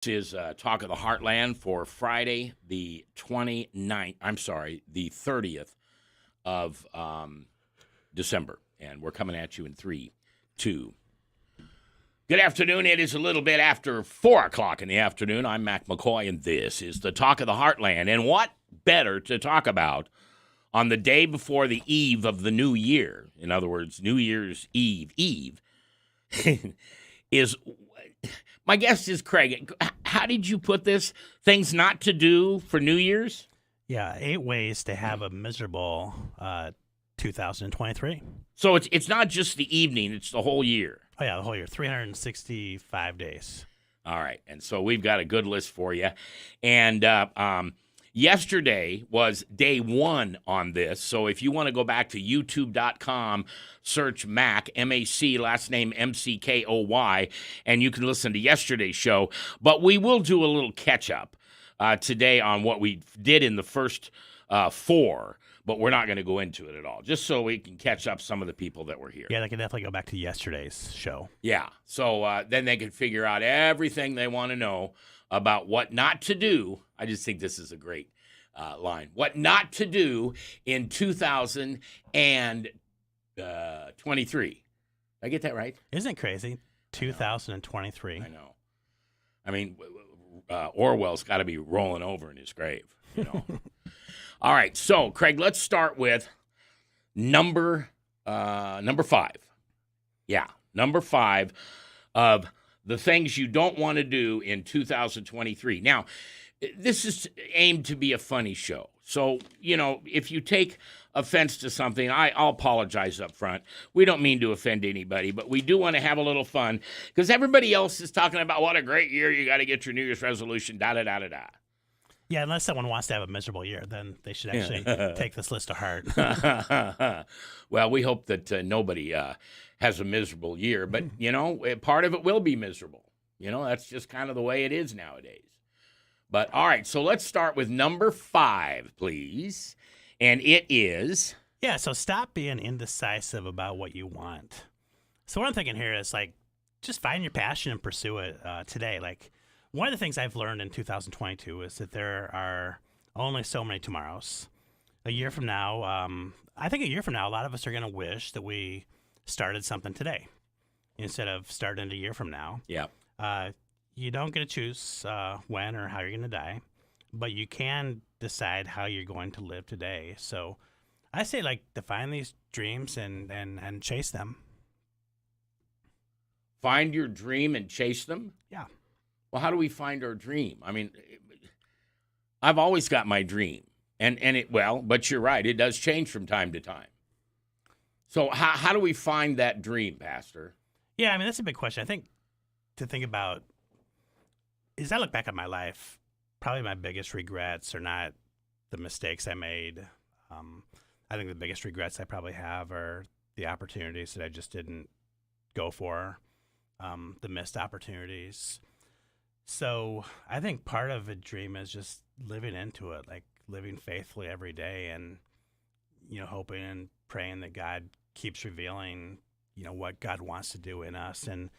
This is Talk of the Heartland for Friday, the 30th of December. And we're coming at you in 3, 2. Good afternoon. It is a little bit after 4 o'clock in the afternoon. I'm Mckoy, and this is the Talk of the Heartland. And what better to talk about on the day before the eve of the new year? In other words, New Year's Eve, is... My guest is Craig. How did you put this? Things not to do for New Year's? Yeah, 8 ways to have a miserable 2023. So it's not just the evening, it's the whole year. Oh, yeah, the whole year, 365 days. All right, and so we've got a good list for you. And yesterday was day 1 on this, so if you want to go back to youtube.com, search Mac, M-A-C, last name M-C-K-O-Y, and you can listen to yesterday's show. But we will do a little catch-up today on what we did in the first 4, but we're not going to go into it at all, just so we can catch up some of the people that were here. Yeah, they can definitely go back to yesterday's show. Yeah, so then they can figure out everything they want to know about what not to do. I just think this is a great line. What not to do in 2023. Did I get that right? Isn't it crazy? 2023. I know. I mean, Orwell's got to be rolling over in his grave, you know. All right, so, Craig, let's start with number 5. Yeah, number 5 of the things you don't want to do in 2023. Now, this is aimed to be a funny show. So, you know, if you take offense to something, I'll apologize up front. We don't mean to offend anybody, but we do want to have a little fun because everybody else is talking about what a great year, you got to get your New Year's resolution, da-da-da-da-da. Yeah, unless someone wants to have a miserable year, then they should actually take this list to heart. Well, we hope that nobody has a miserable year, but, you know, part of it will be miserable. You know, that's just kind of the way it is nowadays. But, all right, so let's start with number 5, please, and it is... Yeah, so stop being indecisive about what you want. So what I'm thinking here is, like, just find your passion and pursue it today. Like, one of the things I've learned in 2022 is that there are only so many tomorrows. A year from now, I think a year from now, a lot of us are going to wish that we started something today instead of starting a year from now. Yeah. You don't get to choose when or how you're going to die, but you can decide how you're going to live today. So I say, like, define these dreams and chase them. Find your dream and chase them? Yeah. Well, how do we find our dream? I mean, I've always got my dream. But you're right. It does change from time to time. So how do we find that dream, Pastor? Yeah, I mean, that's a big question. I think to think about, as I look back at my life, probably my biggest regrets are not the mistakes I made. I think the biggest regrets I probably have are the opportunities that I just didn't go for, the missed opportunities. So I think part of a dream is just living into it, like living faithfully every day and, you know, hoping and praying that God keeps revealing, you know, what God wants to do in us and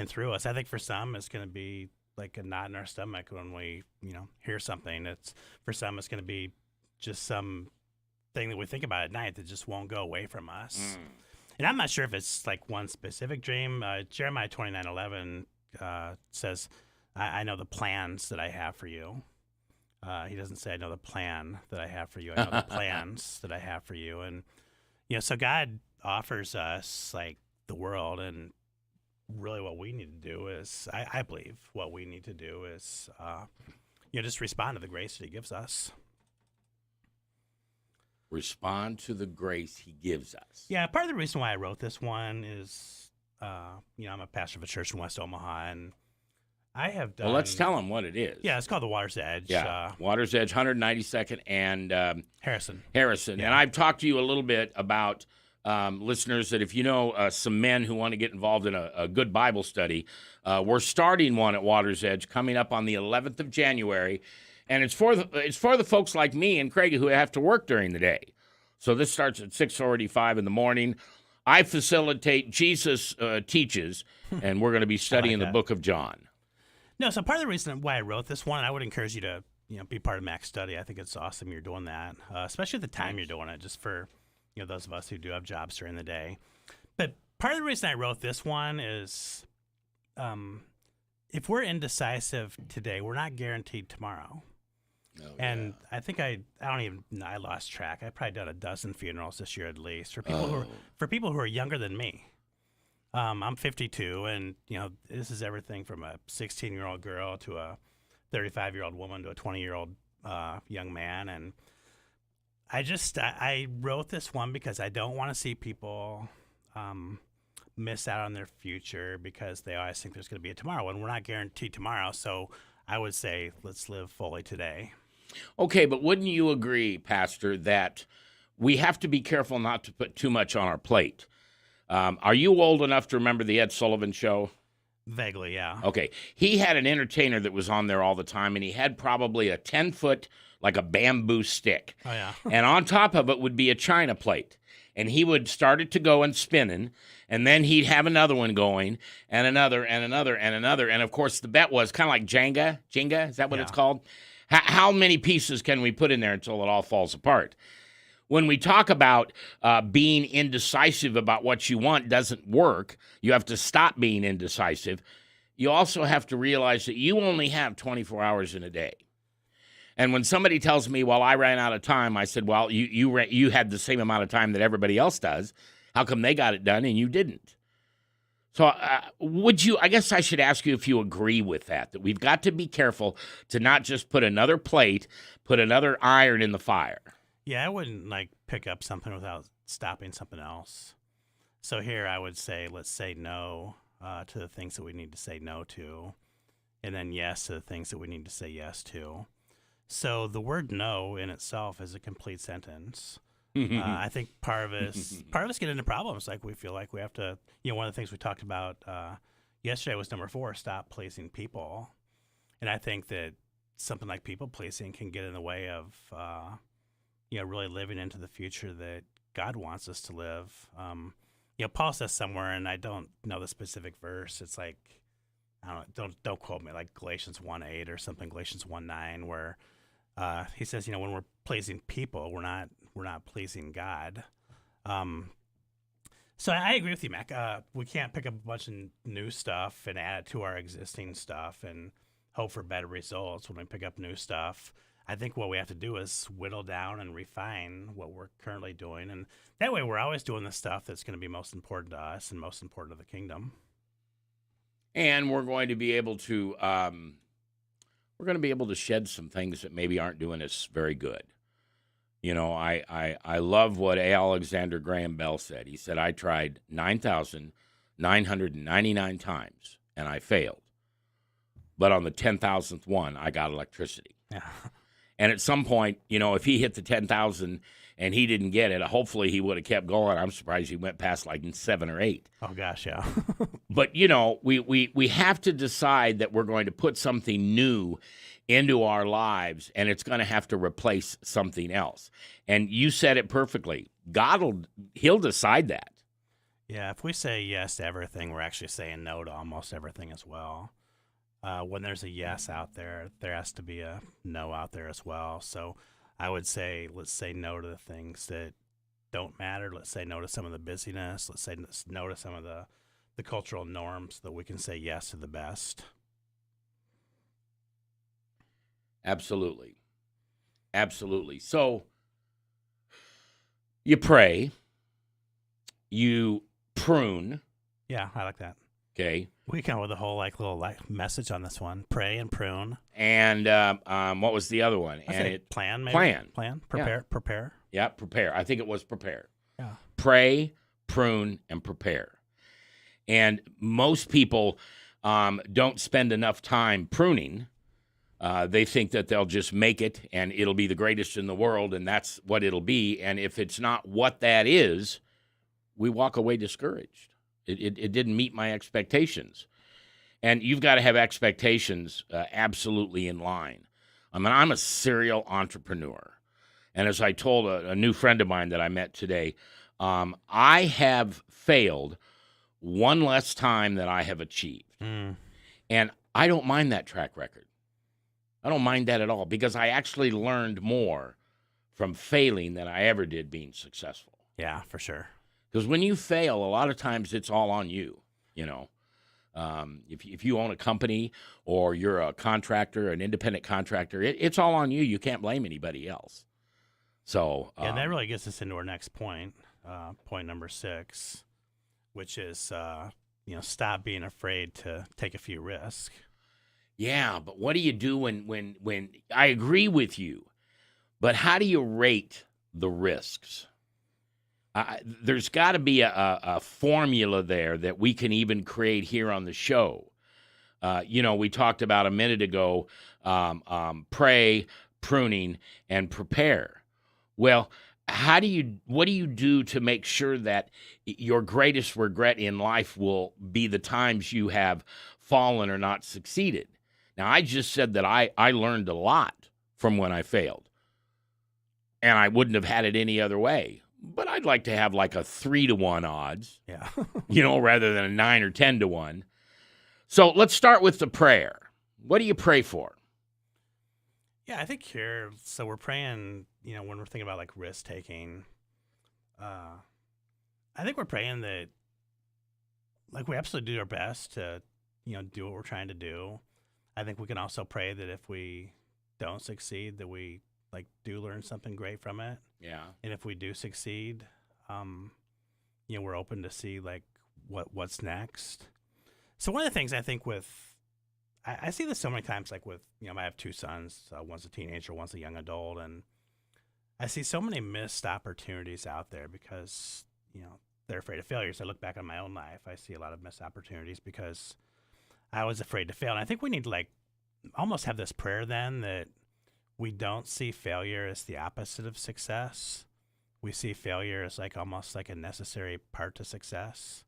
through us. I think for some, it's going to be like a knot in our stomach when we, you know, hear something. For some, it's going to be just some thing that we think about at night that just won't go away from us. And I'm not sure if it's like one specific dream. Jeremiah 29:11 says, I know the plans that I have for you. He doesn't say, I know the plan that I have for you. I know the plans that I have for you. And, you know, so God offers us, like, the world, and really what we need to do is, I believe what we need to do is, you know, just respond to the grace that he gives us. Respond to the grace he gives us. Yeah, part of the reason why I wrote this one is, you know, I'm a pastor of a church in West Omaha, and I have done... Well, let's tell them what it is. Yeah, it's called the Water's Edge. Yeah, Water's Edge, 192nd and... Harrison. Yeah. And I've talked to you a little bit about listeners that if you know some men who want to get involved in a good Bible study, we're starting one at Water's Edge coming up on the 11th of January. And it's for the folks like me and Craig who have to work during the day. So this starts at 6:45 in the morning. I facilitate Jesus Teaches, and we're going to be studying the book of John. No, so part of the reason why I wrote this one, I would encourage you to be part of Mac's study. I think it's awesome you're doing that, especially at the time you're doing it, just for those of us who do have jobs during the day. But part of the reason I wrote this one is if we're indecisive today, we're not guaranteed tomorrow. Oh, and I think I lost track. I've probably done a dozen funerals this year at least for people who are younger than me. I'm 52, and this is everything from a 16-year-old girl to a 35-year-old woman to a 20-year-old young man. And I wrote this one because I don't want to see people miss out on their future because they always think there's going to be a tomorrow, and we're not guaranteed tomorrow. So I would say let's live fully today. Okay, but wouldn't you agree, Pastor, that we have to be careful not to put too much on our plate? Are you old enough to remember the Ed Sullivan Show? Vaguely, yeah. Okay. He had an entertainer that was on there all the time, and he had probably a 10-foot, like a bamboo stick. Oh, yeah. And on top of it would be a china plate. And he would start it to go and spinning, and then he'd have another one going, and another, and another, and another. And, of course, the bet was kind of like Jenga. Jenga, is that what it's called? How many pieces can we put in there until it all falls apart? When we talk about being indecisive about what you want doesn't work, you have to stop being indecisive. You also have to realize that you only have 24 hours in a day. And when somebody tells me, well, I ran out of time, I said, well, you had the same amount of time that everybody else does. How come they got it done and you didn't? So I guess I should ask you if you agree with that we've got to be careful to not just put another plate, put another iron in the fire. Yeah, I wouldn't pick up something without stopping something else. So here I would say, let's say no to the things that we need to say no to, and then yes to the things that we need to say yes to. So the word no in itself is a complete sentence. I think part of us get into problems. We feel like we have to, one of the things we talked about yesterday was number 4, stop pleasing people. And I think that something like people pleasing can get in the way of, really living into the future that God wants us to live. Paul says somewhere, and I don't know the specific verse. It's I don't quote me, like Galatians 1:8 or something, Galatians 1:9, where he says, when we're pleasing people, we're not pleasing God. So I agree with you, Mac. We can't pick up a bunch of new stuff and add it to our existing stuff and hope for better results when we pick up new stuff. I think what we have to do is whittle down and refine what we're currently doing. And that way we're always doing the stuff that's going to be most important to us and most important to the kingdom. And we're going to be able to shed some things that maybe aren't doing us very good. I love what Alexander Graham Bell said. He said, I tried 9,999 times, and I failed. But on the 10,000th one, I got electricity. Yeah. And at some point, if he hit the 10,000 and he didn't get it, hopefully he would have kept going. I'm surprised he went past 7 or 8. Oh, gosh, yeah. But, we have to decide that we're going to put something new into our lives, and it's going to have to replace something else. And you said it perfectly. He'll decide that. Yeah, if we say yes to everything, we're actually saying no to almost everything as well. When there's a yes out there, there has to be a no out there as well. So I would say, let's say no to the things that don't matter. Let's say no to some of the busyness. Let's say no to some of the cultural norms so that we can say yes to the best. Absolutely. Absolutely. So you pray, you prune. Yeah, I like that. Okay. We come up with a whole little message on this one. Pray and prune. And what was the other one? Plan, maybe. Plan. Prepare. Yeah, prepare. I think it was prepare. Yeah. Pray, prune, and prepare. And most people don't spend enough time pruning. They think that they'll just make it and it'll be the greatest in the world, and that's what it'll be. And if it's not what that is, we walk away discouraged. It didn't meet my expectations. And you've got to have expectations absolutely in line. I mean, I'm a serial entrepreneur. And as I told a new friend of mine that I met today, I have failed one less time than I have achieved. Mm. And I don't mind that track record. I don't mind that at all because I actually learned more from failing than I ever did being successful. Yeah, for sure. Because when you fail, a lot of times it's all on you, you know. If you own a company or you're a contractor, an independent contractor, it's all on you. You can't blame anybody else. So yeah, that really gets us into our next point, point number 6, which is stop being afraid to take a few risks. yeah, but what do you do when I agree with you, but how do you rate the risks? There's got to be a formula there that we can even create here on the show. We talked about a minute ago, pray, pruning, and prepare. Well, what do you do to make sure that your greatest regret in life will be the times you have fallen or not succeeded? Now, I just said that I learned a lot from when I failed, and I wouldn't have had it any other way. But I'd like to have like a 3-to-1 odds, Yeah. rather than a 9 or 10-to-1. So let's start with the prayer. What do you pray for? Yeah, I think here, so we're praying, when we're thinking about like risk taking, I think we're praying that like we absolutely do our best to, do what we're trying to do. I think we can also pray that if we don't succeed, that we like do learn something great from it. Yeah. And if we do succeed, we're open to see like what's next. So one of the things I think I see this so many times, like with, I have 2 sons, one's a teenager, one's a young adult. And I see so many missed opportunities out there because, they're afraid of failures. I look back on my own life. I see a lot of missed opportunities because I was afraid to fail. And I think we need to like almost have this prayer then that we don't see failure as the opposite of success. We see failure as like almost like a necessary part to success.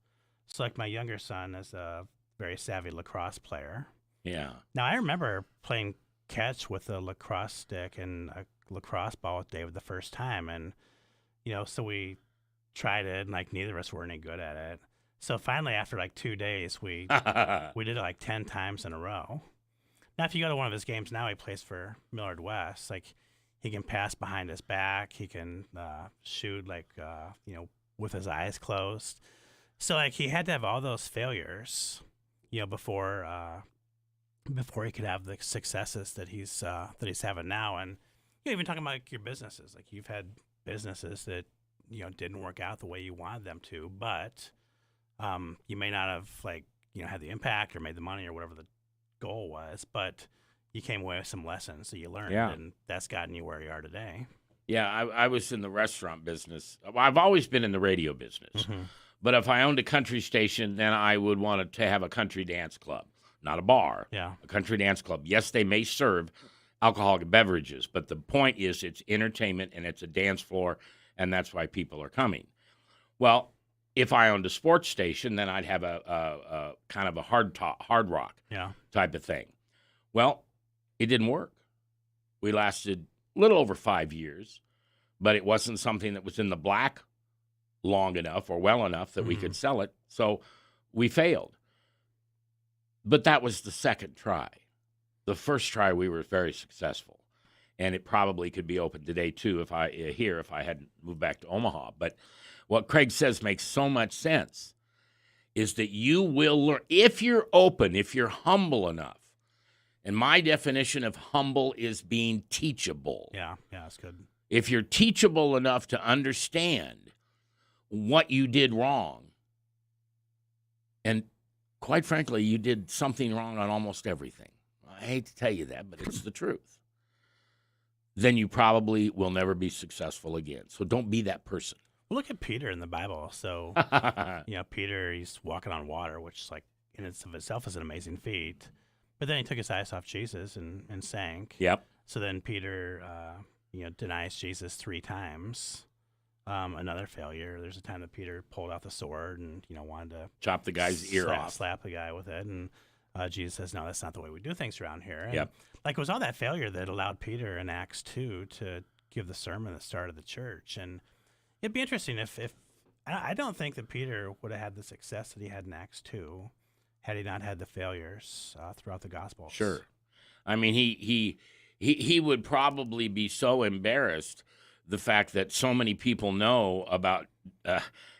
So like my younger son is a very savvy lacrosse player. Yeah. Now I remember playing catch with a lacrosse stick and a lacrosse ball with David the first time. And, so we tried it and like neither of us were any good at it. So finally after like 2 days, we did it like 10 times in a row. Now, if you go to one of his games now, he plays for Millard West. Like, he can pass behind his back. He can shoot, like, with his eyes closed. So, like, he had to have all those failures, before he could have the successes that he's having now. And even talking about like, your businesses, like you've had businesses that didn't work out the way you wanted them to, but you may not have like had the impact or made the money or whatever the goal was, but you came away with some lessons that you learned, and that's gotten you where you are today. Yeah, I was in the restaurant business. I've always been in the radio business. Mm-hmm. But if I owned a country station, then I would want to have a country dance club, not a bar. Yeah. A country dance club. Yes, they may serve alcoholic beverages, but the point is it's entertainment and it's a dance floor, and that's why people are coming. Well, if I owned a sports station, then I'd have a kind of a hard rock type of thing. Well, it didn't work. We lasted a little over 5 years, but it wasn't something that was in the black long enough or well enough that we could sell it. So we failed. But that was the second try. The first try, we were very successful. And it probably could be open today, too, if I hadn't moved back to Omaha. But what Craig says makes so much sense, is that you will learn, if you're open, if you're humble enough. And my definition of humble is being teachable. Yeah, that's good. If you're teachable enough to understand what you did wrong, and quite frankly, you did something wrong on almost everything. I hate to tell you that, but it's the truth. Then you probably will never be successful again. So don't be that person. Well, look at Peter in the Bible. So, Peter, he's walking on water, which like in itself is an amazing feat. But then he took his eyes off Jesus and sank. Yep. So then Peter, denies Jesus 3 times. Another failure. There's a time that Peter pulled out the sword and, wanted to chop the guy's ear off. Slap the guy with it. And Jesus says, no, that's not the way we do things around here. And, yep. Like, it was all that failure that allowed Peter in Acts 2 to give the sermon at the start of the church. And it'd be interesting if I don't think that Peter would have had the success that he had in Acts 2 had he not had the failures throughout the Gospels. Sure. I mean, he would probably be so embarrassed the fact that so many people know about,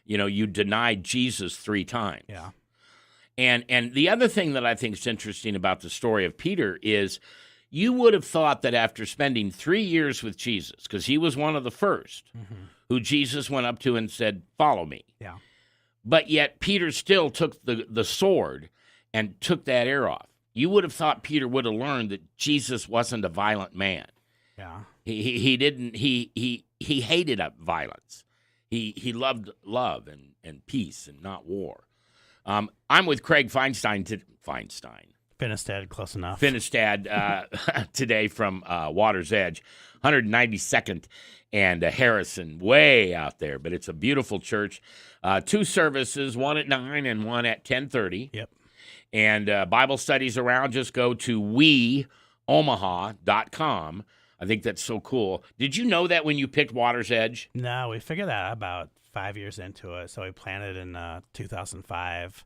you denied Jesus 3 times. Yeah. And the other thing that I think is interesting about the story of Peter is you would have thought that after spending 3 years with Jesus, because he was one of the first who Jesus went up to and said, "Follow me." Yeah. But yet Peter still took the sword and took that ear off. You would have thought Peter would have learned that Jesus wasn't a violent man. Yeah. He didn't. He hated violence. He loved love and peace and not war. I'm with Craig Finnestad, Close enough. Finnestad today from Water's Edge, 192nd and Harrison, way out there. But it's a beautiful church. 2 services, one at 9 and one at 10:30. Yep. And Bible studies around, just go to weomaha.com. I think that's so cool. Did you know that when you picked Water's Edge? No, we figured that out about 5 years into it. So we planted in 2005.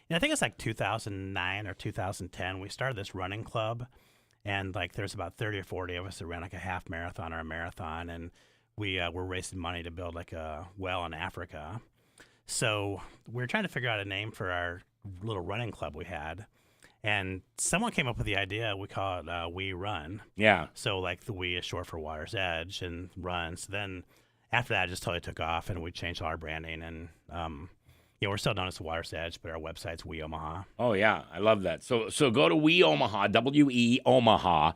And I think it's like 2009 or 2010. We started this running club. And like there's about 30 or 40 of us that ran like a half marathon or a marathon. And we were raising money to build like a well in Africa. So we were trying to figure out a name for our little running club we had. And someone came up with the idea. We call it We Run. Yeah. So like the We is short for Water's Edge and Run. So then after that, it just totally took off, and we changed all our branding. And we're still known as the Water's Edge, but our website's We Omaha. Oh yeah, I love that. So go to We Omaha, weomaha.com,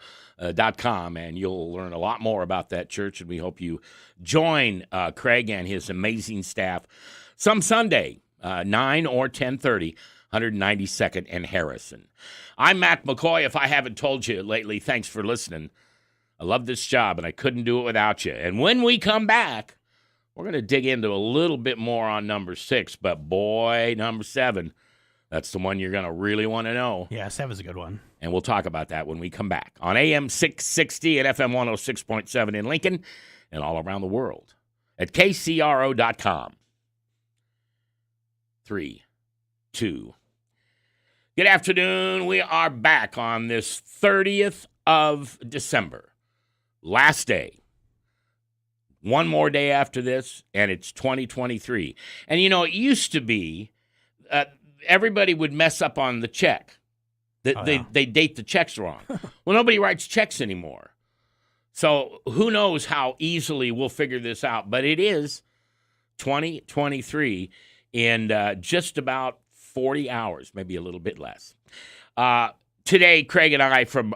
and you'll learn a lot more about that church. And we hope you join Craig and his amazing staff some Sunday, 9 or 10:30. 192nd and Harrison. I'm Matt McCoy. If I haven't told you lately, thanks for listening. I love this job, and I couldn't do it without you. And when we come back, we're going to dig into a little bit more on number 6, but boy, number 7, that's the one you're going to really want to know. Yeah, 7's a good one. And we'll talk about that when we come back on AM 660 and FM 106.7 in Lincoln and all around the world at kcro.com. 3, 2. Good afternoon. We are back on this 30th of December. Last day. One more day after this, and it's 2023. And, it used to be everybody would mess up on the check. They date the checks wrong. Well, nobody writes checks anymore. So who knows how easily we'll figure this out. But it is 2023 in just about 40 hours, maybe a little bit less. Today, Craig and I from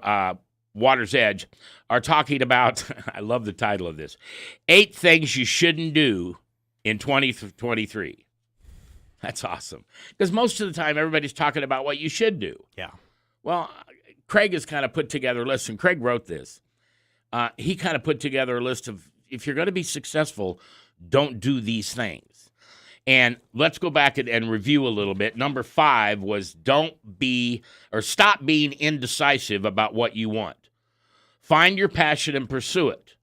Water's Edge are talking about, I love the title of this, 8 things you shouldn't do in 2023. That's awesome. Because most of the time, everybody's talking about what you should do. Yeah. Well, Craig has kind of put together a list, and Craig wrote this. He kind of put together a list of, if you're going to be successful, don't do these things. And let's go back and review a little bit. Number 5 was stop being indecisive about what you want. Find your passion and pursue it.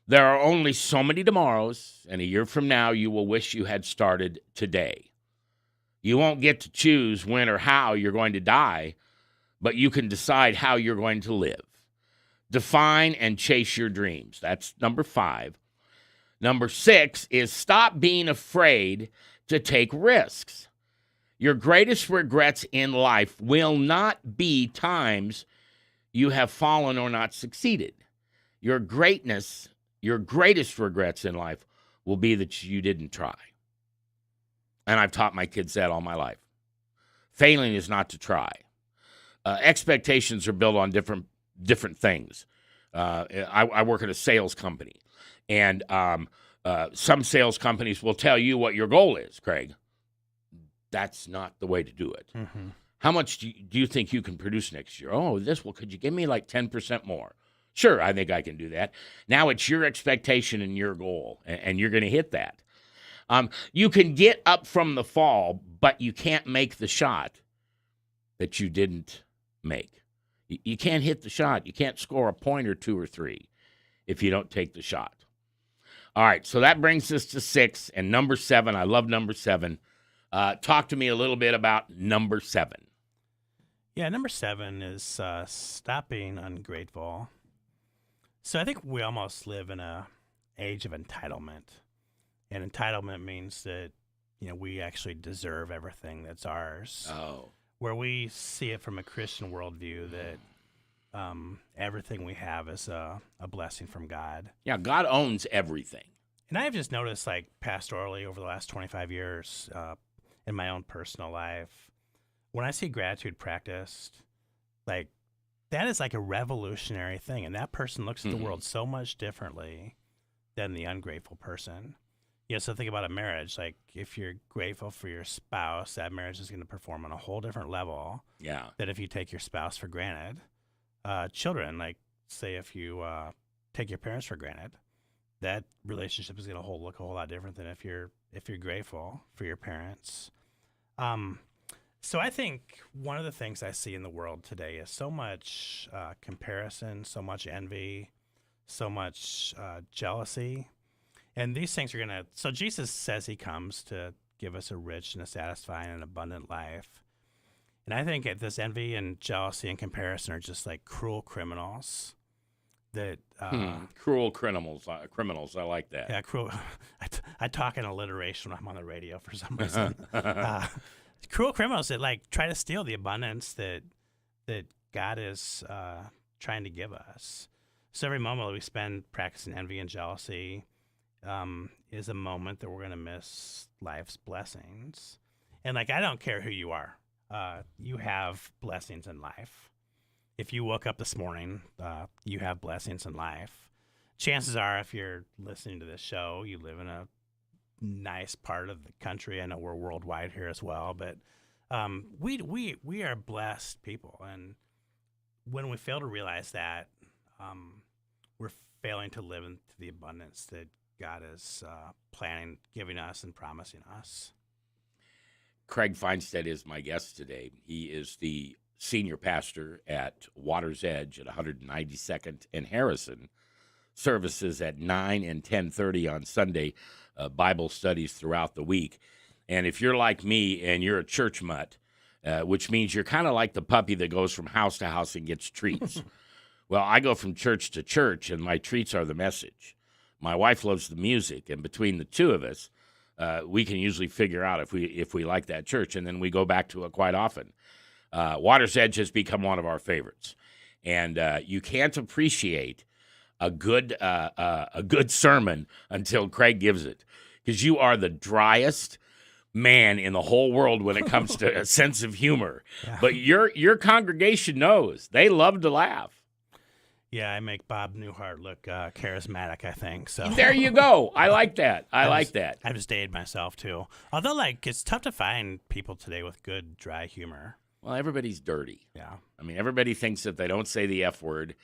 There are only so many tomorrows, and a year from now, you will wish you had started today. You won't get to choose when or how you're going to die, but you can decide how you're going to live. Define and chase your dreams. That's number 5. Number 6 is stop being afraid to take risks. Your greatest regrets in life will not be times you have fallen or not succeeded. Your greatest regrets in life will be that you didn't try. And I've taught my kids that all my life. Failing is not to try. Expectations are built on different things. I work at a sales company. And some sales companies will tell you what your goal is, Craig. That's not the way to do it. Mm-hmm. How much do you think you can produce next year? Oh, could you give me like 10% more? Sure, I think I can do that. Now it's your expectation and your goal, and you're going to hit that. You can get up from the fall, but you can't make the shot that you didn't make. You can't hit the shot. You can't score a point or 2 or 3 if you don't take the shot. All right, so that brings us to 6. And number 7, I love number 7. Talk to me a little bit about number 7. Yeah, number 7 is stop being ungrateful. So I think we almost live in a age of entitlement, and entitlement means that we actually deserve everything that's ours. Oh. Where we see it from a Christian worldview that everything we have is a blessing from God. Yeah, God owns everything. And I've just noticed, like, pastorally over the last 25 years in my own personal life, when I see gratitude practiced, like, that is like a revolutionary thing. And that person looks at the world so much differently than the ungrateful person. Yeah, so think about a marriage. Like, if you're grateful for your spouse, that marriage is going to perform on a whole different level than if you take your spouse for granted. Children, like, say if you take your parents for granted, that relationship is going to look a whole lot different than if you're grateful for your parents. So I think one of the things I see in the world today is so much comparison, so much envy, so much jealousy. And these things are going to... So Jesus says he comes to give us a rich and a satisfying and abundant life. And I think this envy and jealousy and comparison are just like cruel criminals that... Cruel criminals. Criminals. I like that. Yeah, cruel... I talk in alliteration when I'm on the radio for some reason. Cruel criminals that like try to steal the abundance that God is trying to give us. So every moment that we spend practicing envy and jealousy is a moment that we're going to miss life's blessings. And like, I don't care who you are. You have blessings in life. If you woke up this morning, you have blessings in life. Chances are, if you're listening to this show, you live in a nice part of the country. I know we're worldwide here as well, but we are blessed people. And when we fail to realize that, we're failing to live into the abundance that God is planning, giving us, and promising us. Craig Finnestad is my guest today. He is the senior pastor at Water's Edge at 192nd and Harrison. Services at 9 and 10:30 on Sunday, Bible studies throughout the week. And if you're like me and you're a church mutt, which means you're kind of like the puppy that goes from house to house and gets treats. Well, I go from church to church, and my treats are the message. My wife loves the music, and between the two of us, we can usually figure out if we like that church, and then we go back to it quite often. Water's Edge has become one of our favorites, and you can't appreciate a good sermon until Craig gives it, because you are the driest man in the whole world when it comes to a sense of humor. Yeah. But your congregation knows. They love to laugh. Yeah, I make Bob Newhart look charismatic, I think. So there you go. I like that. I like that. I've just dated myself, too. Although, like, it's tough to find people today with good, dry humor. Well, everybody's dirty. Yeah. I mean, everybody thinks if they don't say the F word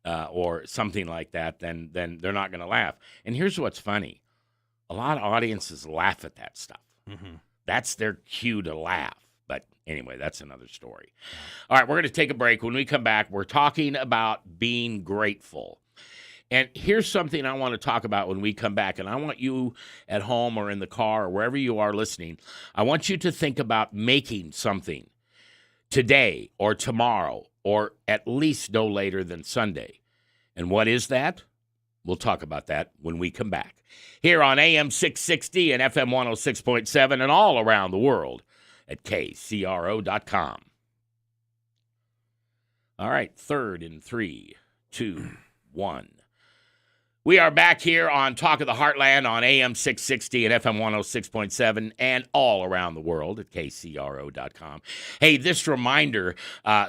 or something like that, then they're not going to laugh. And here's what's funny. A lot of audiences laugh at that stuff. Mm-hmm. That's their cue to laugh. But anyway, that's another story. Yeah. All right, we're going to take a break. When we come back, we're talking about being grateful. And here's something I want to talk about when we come back. And I want you at home or in the car or wherever you are listening, I want you to think about making something today or tomorrow or at least no later than Sunday. And what is that? We'll talk about that when we come back. Here on AM 660 and FM 106.7 and all around the world at KCRO.com. All right, third in 3, 2, 1. We are back here on Talk of the Heartland on AM 660 and FM 106.7 and all around the world at KCRO.com. Hey, this reminder,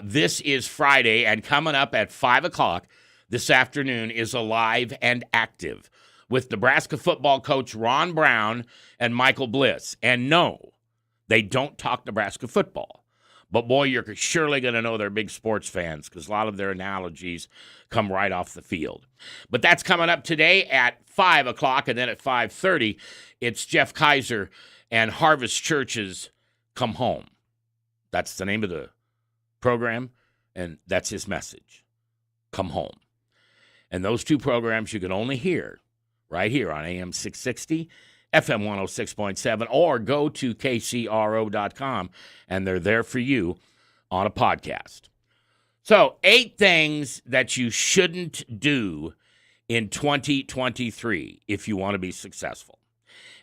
this is Friday, and coming up at 5 o'clock this afternoon is Alive and Active with Nebraska football coach Ron Brown and Michael Bliss. And no, they don't talk Nebraska football. But, boy, you're surely going to know they're big sports fans because a lot of their analogies come right off the field. But that's coming up today at 5 o'clock, and then at 5:30, it's Jeff Kaiser and Harvest Church's Come Home. That's the name of the program, and that's his message, Come Home. And those two programs you can only hear right here on AM 660, FM 106.7, or go to KCRO.com, and they're there for you on a podcast. So 8 things that you shouldn't do in 2023 if you want to be successful.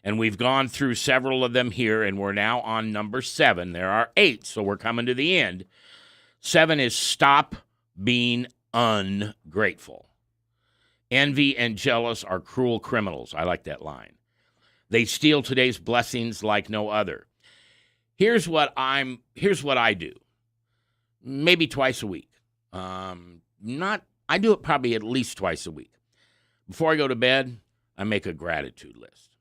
And we've gone through several of them here, and we're now on number 7. There are 8, so we're coming to the end. 7 is stop being ungrateful. Envy and jealous are cruel criminals. I like that line. They steal today's blessings like no other. Here's what I do. Maybe twice a week. I do it probably at least twice a week. Before I go to bed, I make a gratitude list.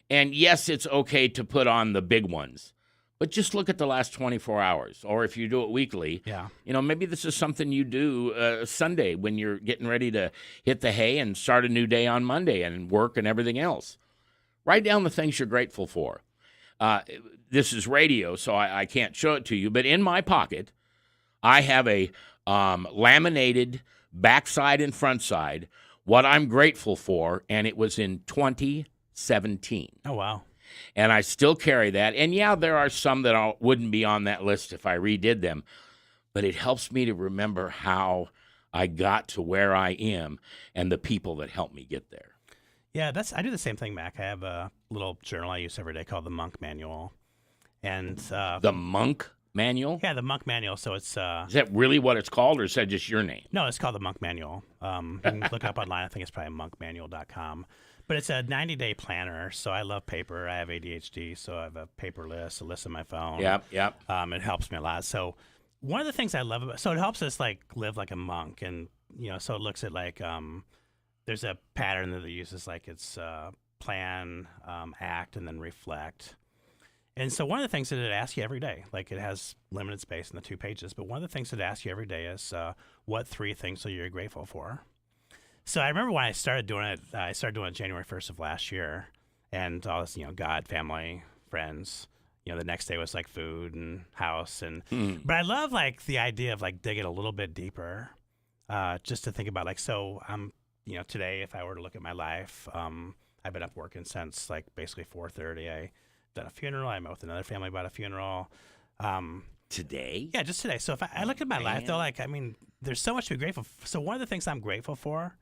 And yes, it's okay to put on the big ones, but just look at the last 24 hours. Or if you do it weekly, maybe this is something you do Sunday when you're getting ready to hit the hay and start a new day on Monday and work and everything else. Write down the things you're grateful for. This is radio, so I can't show it to you, but in my pocket, I have a laminated backside and front side, what I'm grateful for, and it was in 2017. Oh, wow. And I still carry that. And, yeah, there are some that wouldn't be on that list if I redid them, but it helps me to remember how I got to where I am and the people that helped me get there. Yeah, I do the same thing, Mac. I have a little journal I use every day called the Monk Manual. And the Monk Manual? Yeah, the Monk Manual. So it's is that really what it's called, or is that just your name? No, it's called the Monk Manual. You can look it up online. I think it's probably monkmanual.com. But it's a 90-day planner. So I love paper. I have ADHD, so I have a paper list, a list on my phone. Yep. It helps me a lot. So one of the things I love about it helps us like live like a monk, and so it looks at like there's a pattern that it uses, like it's plan, act, and then reflect. And so one of the things that it asks you every day, like it has limited space in the 2 pages, but one of the things that it asks you every day is what 3 things are you grateful for? So I remember when I started doing it January 1st of last year, and all this, God, family, friends. The next day was like food and house, and but I love like the idea of like digging a little bit deeper, just to think about like, so I'm today, if I were to look at my life, I've been up working since like basically 4:30. I done a funeral. I met with another family about a funeral. Today? Yeah, just today. So if I look at my life, though, like, I mean, there's so much to be grateful for. So one of the things I'm grateful for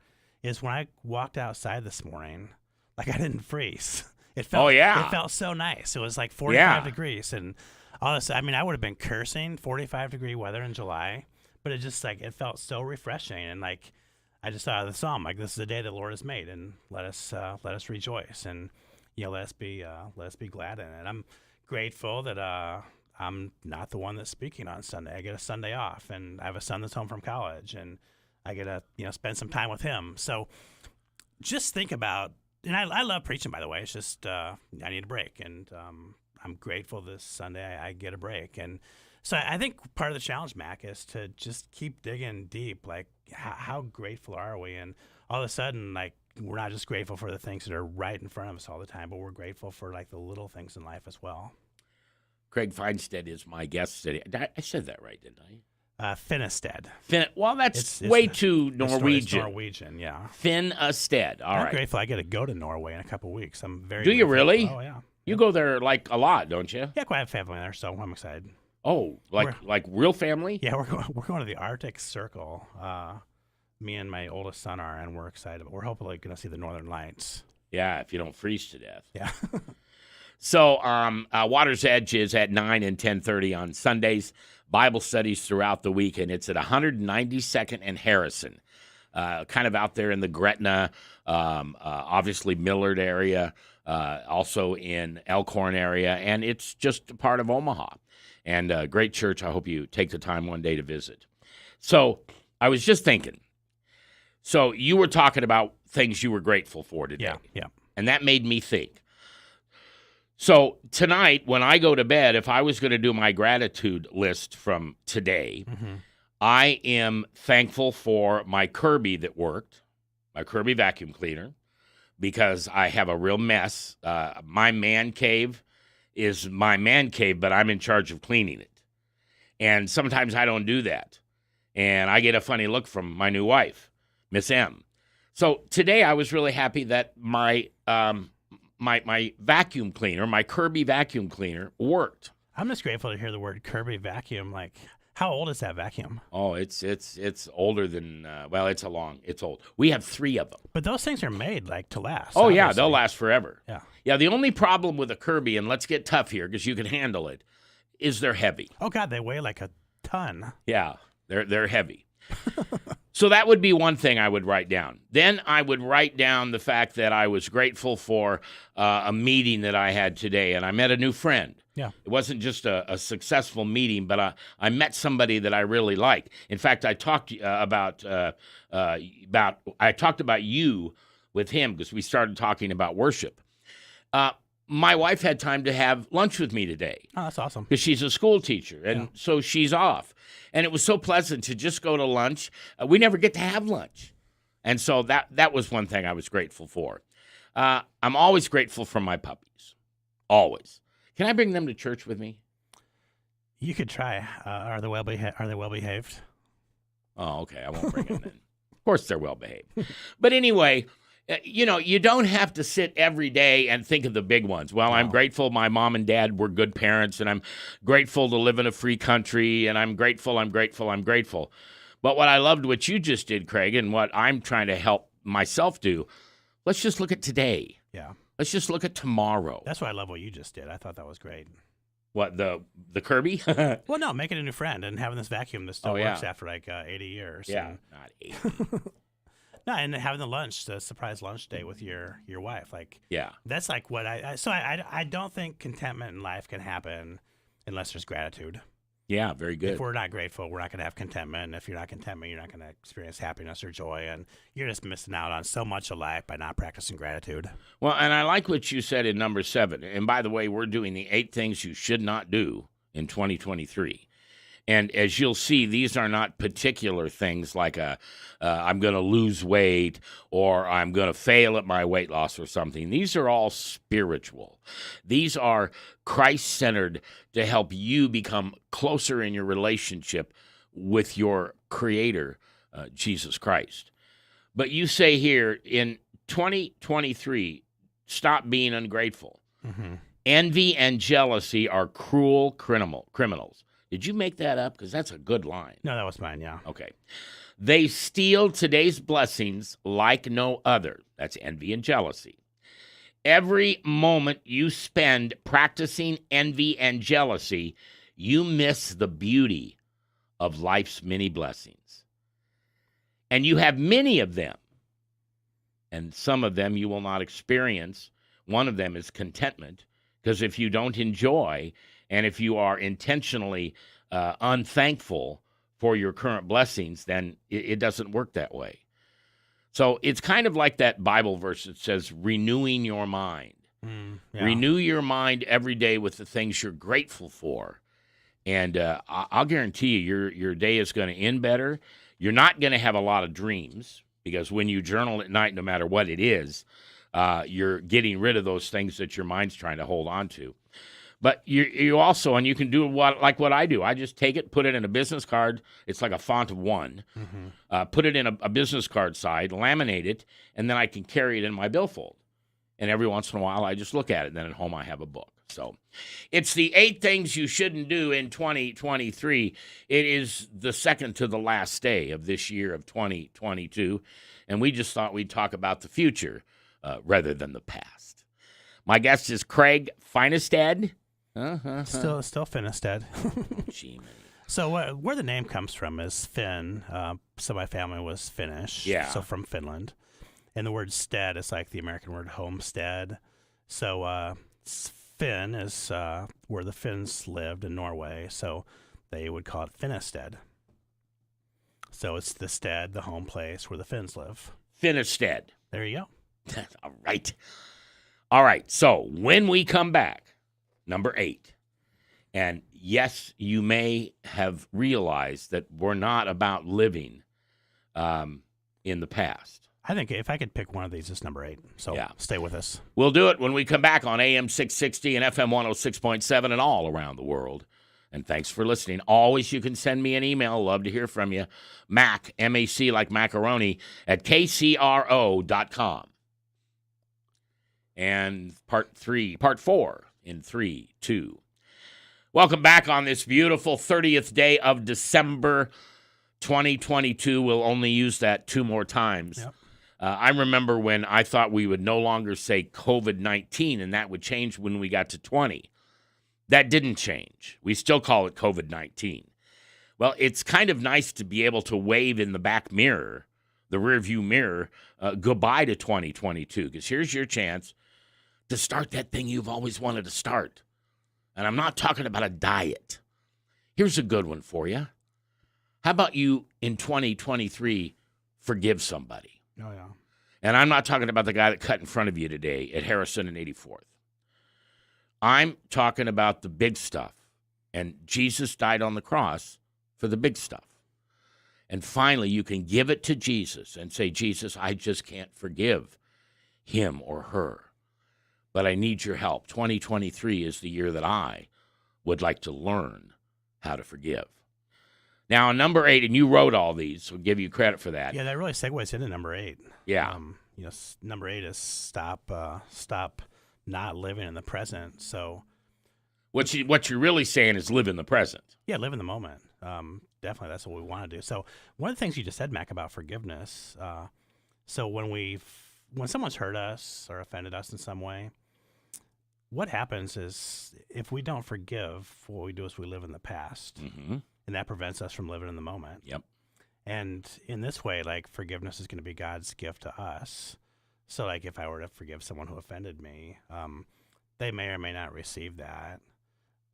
is when I walked outside this morning, like I didn't freeze. It felt so nice. It was like 45 degrees, and all this. I mean, I would have been cursing 45-degree weather in July, but it just like it felt so refreshing, and like I just thought of the psalm, like this is the day the Lord has made, and let us rejoice, and let us be glad in it. I'm grateful that I'm not the one that's speaking on Sunday. I get a Sunday off, and I have a son that's home from college, and I get to spend some time with him. So just think about. And I love preaching, by the way. It's just I need a break, and I'm grateful this Sunday I get a break. And so I think part of the challenge, Mac, is to just keep digging deep. Like, how grateful are we? And all of a sudden, like, we're not just grateful for the things that are right in front of us all the time, but we're grateful for, like, the little things in life as well. Craig Finnestad is my guest today. I said that right, didn't I? Finnestad. Well, that's way too Norwegian. It's Norwegian, yeah. Finnestad. All right. I'm grateful I get to go to Norway in a couple of weeks. I'm very. Do you really? Oh yeah. You go there like a lot, don't you? Yeah, quite a family there, so I'm excited. Oh, like real family? Yeah, we're going to the Arctic Circle. Me and my oldest son are, and we're excited. We're hopefully going to see the Northern Lights. Yeah, if you don't freeze to death. Yeah. So, Water's Edge is at 9 and 10:30 on Sundays. Bible studies throughout the week, and it's at 192nd and Harrison, kind of out there in the Gretna, obviously Millard area, also in Elkhorn area, and it's just a part of Omaha. And a great church. I hope you take the time one day to visit. So I was just thinking, so you were talking about things you were grateful for today. Yeah. And that made me think. So tonight, when I go to bed, if I was going to do my gratitude list from today, I am thankful for my Kirby that worked, my Kirby vacuum cleaner, because I have a real mess. My man cave is my man cave, but I'm in charge of cleaning it. And sometimes I don't do that. And I get a funny look from my new wife, Miss M. So today I was really happy that my vacuum cleaner, my Kirby vacuum cleaner, worked. I'm just grateful to hear the word Kirby vacuum. Like, how old is that vacuum? Oh, it's older than it's old. We have 3 of them. But those things are made like to last. Oh yeah, obviously. they'll last forever. Yeah. Yeah, the only problem with a Kirby, and let's get tough here because you can handle it, is they're heavy. Oh God, they weigh like a ton. Yeah, they're heavy. So that would be one thing I would write down. Then I would write down the fact that I was grateful for a meeting that I had today, and I met a new friend. Yeah. It wasn't just a successful meeting, but I met somebody that I really like. In fact, I talked about you with him because we started talking about worship. My wife had time to have lunch with me today. Oh, that's awesome. Because she's a school teacher, and so she's off. And it was so pleasant to just go to lunch. We never get to have lunch. And so that was one thing I was grateful for. I'm always grateful for my puppies. Always. Can I bring them to church with me? You could try. Are they well behaved? Oh, okay. I won't bring them in. Of course they're well behaved. But anyway, you don't have to sit every day and think of the big ones. Well, I'm grateful my mom and dad were good parents, and I'm grateful to live in a free country, and I'm grateful. But what I loved what you just did, Craig, and what I'm trying to help myself do, let's just look at today. Yeah. Let's just look at tomorrow. That's why I love what you just did. I thought that was great. What, the Kirby? Well, no, making a new friend and having this vacuum that still works after like 80 years. Yeah, not 80. No, and having the surprise lunch day with your wife, like that's like what I don't think contentment in life can happen unless there's gratitude. Yeah, very good. If we're not grateful, we're not going to have contentment. And if you're not contented, you're not going to experience happiness or joy, and you're just missing out on so much of life by not practicing gratitude. Well, and I like what you said in number 7. And by the way, we're doing the 8 things you should not do in 2023. And as you'll see, these are not particular things like I'm going to lose weight or I'm going to fail at my weight loss or something. These are all spiritual. These are Christ-centered to help you become closer in your relationship with your Creator, Jesus Christ. But you say here in 2023, stop being ungrateful. Mm-hmm. Envy and jealousy are cruel criminals. Did you make that up? Because that's a good line. No, that was mine, yeah. Okay. They steal today's blessings like no other. That's envy and jealousy. Every moment you spend practicing envy and jealousy, you miss the beauty of life's many blessings. And you have many of them. And some of them you will not experience. One of them is contentment. Because if you don't enjoy, and if you are intentionally unthankful for your current blessings, then it doesn't work that way. So it's kind of like that Bible verse that says, renewing your mind. Renew your mind every day with the things you're grateful for. And I'll guarantee you, your day is going to end better. You're not going to have a lot of dreams, because when you journal at night, no matter what it is, you're getting rid of those things that your mind's trying to hold on to. But you also, and you can do what I do. I just take it, put it in a business card. It's like a font of 1. Mm-hmm. Put it in a business card side, laminate it, and then I can carry it in my billfold. And every once in a while, I just look at it. And then at home, I have a book. So it's the 8 things you shouldn't do in 2023. It is the second to the last day of this year of 2022. And we just thought we'd talk about the future rather than the past. My guest is Craig Finnestad. Still Finnestad. Gee, man. So where the name comes from is Finn. So my family was Finnish. Yeah. So from Finland. And the word stead is like the American word homestead. So Finn is where the Finns lived in Norway. So they would call it Finnestad. So it's the stead, the home place where the Finns live. Finnestad. There you go. All right. So when we come back, number 8. And yes, you may have realized that we're not about living in the past. I think if I could pick one of these, it's number 8. So stay with us. We'll do it when we come back on AM 660 and FM 106.7 and all around the world. And thanks for listening. Always, you can send me an email. Love to hear from you. Mac, M-A-C like macaroni, at kcro.com. And part 4 in 3, 2. Welcome back on this beautiful 30th day of December 2022. We'll only use that 2 more times. Yep. I remember when I thought we would no longer say COVID-19, and that would change when we got to 20. That didn't change. We still call it COVID-19. Well, it's kind of nice to be able to wave in the back mirror, the rearview mirror, goodbye to 2022, because here's your chance to start that thing you've always wanted to start. And I'm not talking about a diet. Here's a good one for you. How about you in 2023 forgive somebody? Oh, yeah. And I'm not talking about the guy that cut in front of you today at Harrison and 84th. I'm talking about the big stuff. And Jesus died on the cross for the big stuff. And finally, you can give it to Jesus and say, Jesus, I just can't forgive him or her. But I need your help. 2023 is the year that I would like to learn how to forgive. Now, number 8, and you wrote all these, so we'll give you credit for that. Yeah, that really segues into number 8. Yeah. Number 8 is stop not living in the present. So What you're really saying is live in the present. yeah, live in the moment. Definitely, that's what we want to do. So one of the things you just said, Mac, about forgiveness. So when someone's hurt us or offended us in some way, what happens is if we don't forgive, what we do is we live in the past, Mm-hmm. and that prevents us from living in the moment. Yep. And in this way, like, forgiveness is going to be God's gift to us. So, like, if I were to forgive someone who offended me, they may or may not receive that.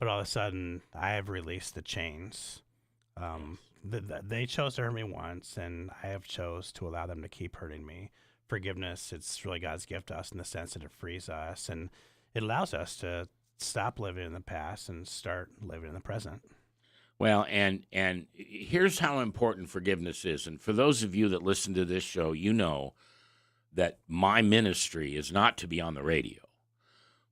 But all of a sudden, I have released the chains. They chose to hurt me once, and I have chose to allow them to keep hurting me. Forgiveness, it's really God's gift to us in the sense that it frees us, and it allows us to stop living in the past and start living in the present. Well, and here's how important forgiveness is. And for those of you that listen to this show, you know that my ministry is not to be on the radio.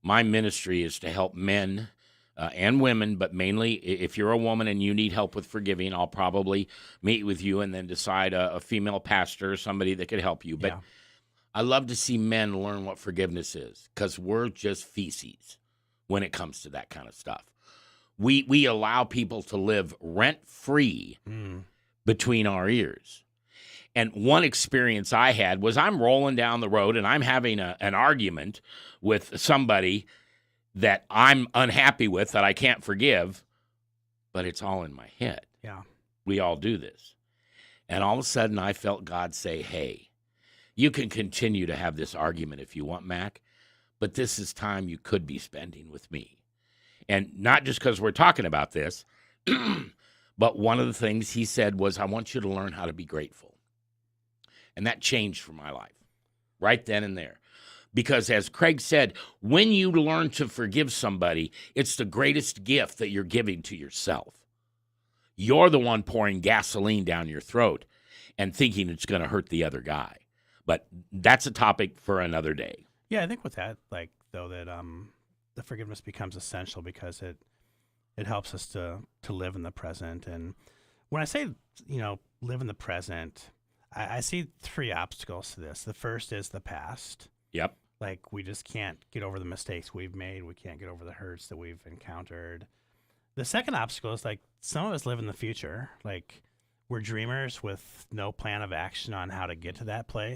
My ministry is to help men and women, but mainly if you're a woman and you need help with forgiving, I'll probably meet with you and then decide a female pastor or somebody that could help you. But Yeah. I love to see men learn what forgiveness is, because we're just feces when it comes to that kind of stuff. We allow people to live rent-free between our ears. And one experience I had was I'm rolling down the road and I'm having an argument with somebody that I'm unhappy with, that I can't forgive, but it's all in my head. Yeah. We all do this. And all of a sudden I felt God say, hey, you can continue to have this argument if you want, Mac, but this is time you could be spending with me. And not just because we're talking about this, but one of the things he said was, I want you to learn how to be grateful. And that changed for my life right then and there. Because as Craig said, when you learn to forgive somebody, it's the greatest gift that you're giving to yourself. You're the one pouring gasoline down your throat and thinking it's going to hurt the other guy. But that's a topic for another day. Yeah, I think with that, like, though, that the forgiveness becomes essential because it helps us to live in the present. And when I say, live in the present, I see 3 obstacles to this. The first is the past. Yep. Like, we just can't get over the mistakes we've made. We can't get over the hurts that we've encountered. The second obstacle is, like, some of us live in the future. Like, we're dreamers with no plan of action on how to get to that place.